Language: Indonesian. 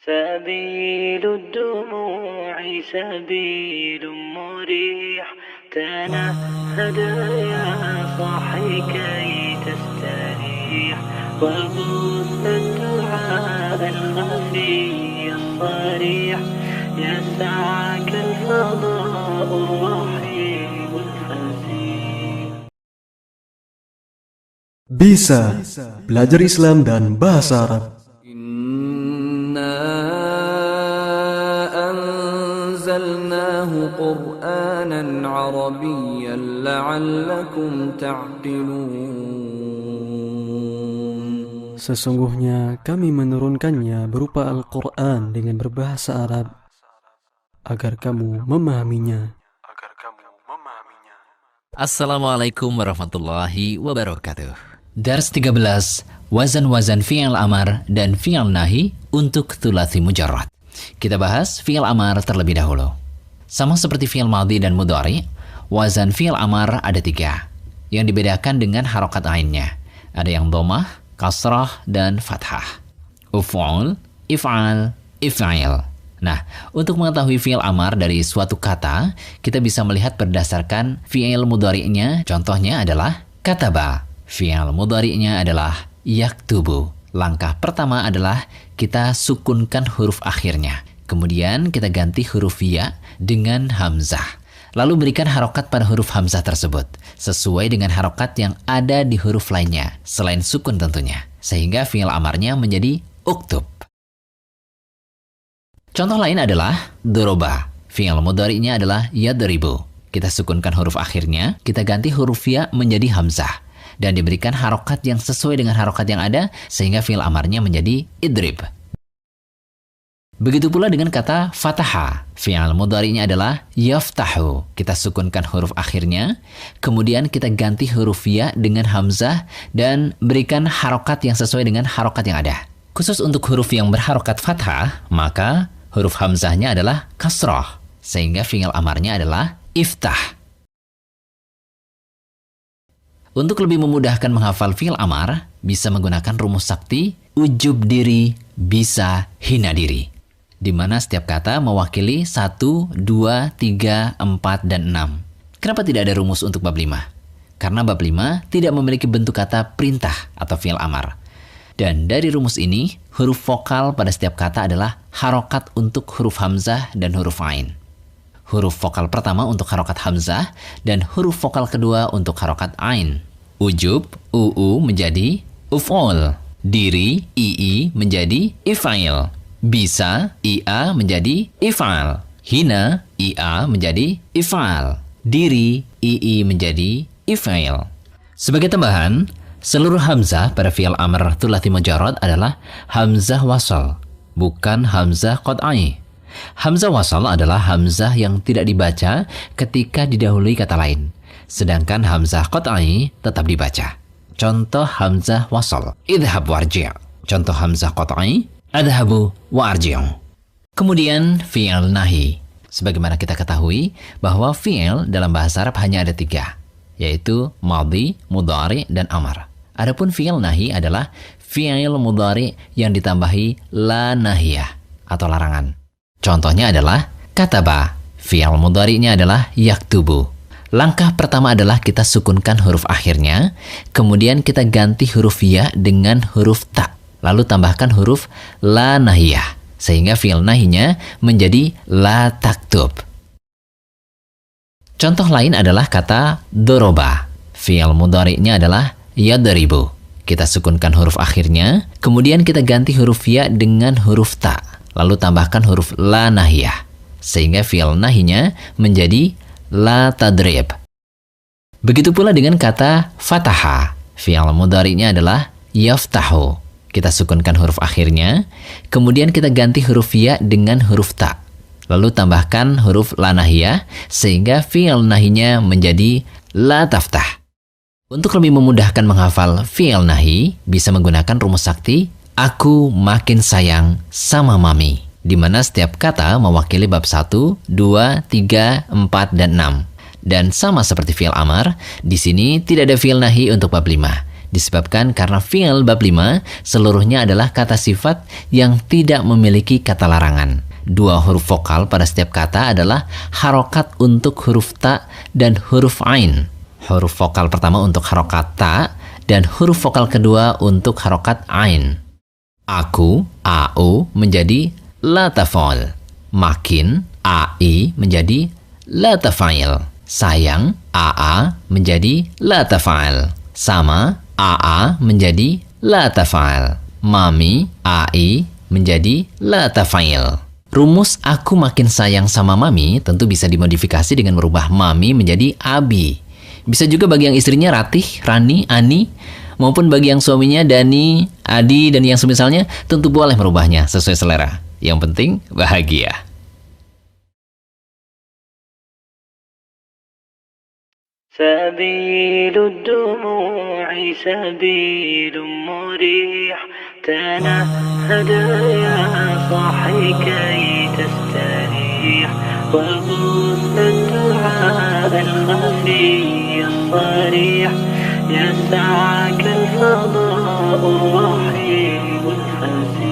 سبيل الدموع سبيل مريح تنهد يا صاحي كي تستريح وبث الدعاء الخفي الصريح يسعك الفضاء الرحيم الفسيح. Bisa belajar Islam dan bahasa Arab. أنزلناه قرآنا عربيا لعلكم تعقلون. Sesungguhnya kami menurunkannya berupa Al-Quran dengan berbahasa Arab agar kamu memahaminya. Assalamualaikum warahmatullahi wabarakatuh. Dars 13, wazan-wazan fi'il amar dan fi'il nahi untuk thulathi mujarrad. Kita bahas fi'il amar terlebih dahulu. Sama seperti fi'il madhi dan mudhari, wazan fi'il amar ada 3. Yang dibedakan dengan harokat ainnya. Ada yang dhammah, kasrah, dan fathah. Uf'ul, if'al, if'il. Nah, untuk mengetahui fi'il amar dari suatu kata, kita bisa melihat berdasarkan fi'il mudhari'nya. Contohnya adalah kataba. Fi'il mudhari'nya adalah yaktubu. Langkah pertama adalah kita sukunkan huruf akhirnya. Kemudian kita ganti huruf ya dengan hamzah. Lalu berikan harokat pada huruf hamzah tersebut, sesuai dengan harokat yang ada di huruf lainnya, selain sukun tentunya. Sehingga fi'il amarnya menjadi uktub. Contoh lain adalah doroba. Fi'il mudhari'nya adalah yadribu. Kita sukunkan huruf akhirnya, kita ganti huruf ya menjadi hamzah. Dan diberikan harokat yang sesuai dengan harokat yang ada, sehingga fi'il amarnya menjadi idrib. Begitu pula dengan kata fataha. Fi'il mudhari'nya adalah yaftahu. Kita sukunkan huruf akhirnya, kemudian kita ganti huruf ya dengan hamzah, dan berikan harokat yang sesuai dengan harokat yang ada. Khusus untuk huruf yang berharokat fathah, maka huruf hamzahnya adalah kasrah, sehingga fi'il amarnya adalah iftah. Untuk lebih memudahkan menghafal fi'il amar, bisa menggunakan rumus sakti ujub diri, bisa, hina diri. Di mana setiap kata mewakili 1, 2, 3, 4, dan 6. Kenapa tidak ada rumus untuk bab 5? Karena bab 5 tidak memiliki bentuk kata perintah atau fi'il amar. Dan dari rumus ini, huruf vokal pada setiap kata adalah harokat untuk huruf hamzah dan huruf ain. Huruf vokal pertama untuk harokat hamzah dan huruf vokal kedua untuk harokat ain. Ujub, uu menjadi uf'ul. Diri, ii menjadi if'il. Bisa, ia menjadi if'al. Hina, ia menjadi if'al. Diri, ii menjadi if'il. Sebagai tambahan, seluruh hamzah pada fi'il amr thulathi mujarrad adalah hamzah wasal, bukan hamzah qat'i. Hamzah wasal adalah hamzah yang tidak dibaca ketika didahului kata lain. Sedangkan hamzah qat'i tetap dibaca. Contoh hamzah wasal, idhab warji'. Contoh hamzah qat'i, adhabu wa arji'u. Kemudian fi'il nahi. Sebagaimana kita ketahui bahwa fi'il dalam bahasa Arab hanya ada 3, yaitu madhi, mudhari, dan amar. Adapun fi'il nahi adalah fi'il mudhari yang ditambahi la nahiyah atau larangan. Contohnya adalah kataba. Fi'il mudhari'nya adalah yaktubu. Langkah pertama adalah kita sukunkan huruf akhirnya, kemudian kita ganti huruf ya dengan huruf ta, lalu tambahkan huruf la nahiyah, sehingga fi'il nahinya menjadi la taktub. Contoh lain adalah kata doroba. Fi'il mudhari'nya adalah yadribu. Kita sukunkan huruf akhirnya, kemudian kita ganti huruf ya dengan huruf ta, lalu tambahkan huruf la nahiyah, sehingga fi'il nahinya menjadi la tadrib. Begitu pula dengan kata fataha. Fi'il mudhari'nya adalah yaftahu. Kita sukunkan huruf akhirnya, kemudian kita ganti huruf ya dengan huruf ta, lalu tambahkan huruf la nahiyah, sehingga fi'il nahinya menjadi la taftah. Untuk lebih memudahkan menghafal fi'il nahi, bisa menggunakan rumus sakti aku makin sayang sama mami, di mana setiap kata mewakili bab 1, 2, 3, 4, dan 6. Dan sama seperti fi'il amar, di sini tidak ada fi'il nahi untuk bab 5. Disebabkan karena fi'il bab 5 seluruhnya adalah kata sifat yang tidak memiliki kata larangan. 2 huruf vokal pada setiap kata adalah harokat untuk huruf ta dan huruf ain. Huruf vokal pertama untuk harokat ta dan huruf vokal kedua untuk harokat ain. Aku, au menjadi la taf'al. Makin, ai menjadi la taf'il. Sayang, aa menjadi la taf'al. Sama, aa menjadi la taf'al. Mami, ai menjadi la taf'il. Rumus aku makin sayang sama mami tentu bisa dimodifikasi dengan merubah mami menjadi abi. Bisa juga bagi yang istrinya Ratih, Rani, Ani, maupun bagi yang suaminya Dani, Adi, dan yang semisalnya tentu boleh merubahnya sesuai selera. Yang penting bahagia. سبيل الدموع سبيل مريح تنهد يا صاحي كي تستريح وغص الدعاء الخفي الصريح يسعك الفضاء الرحيم الفسيح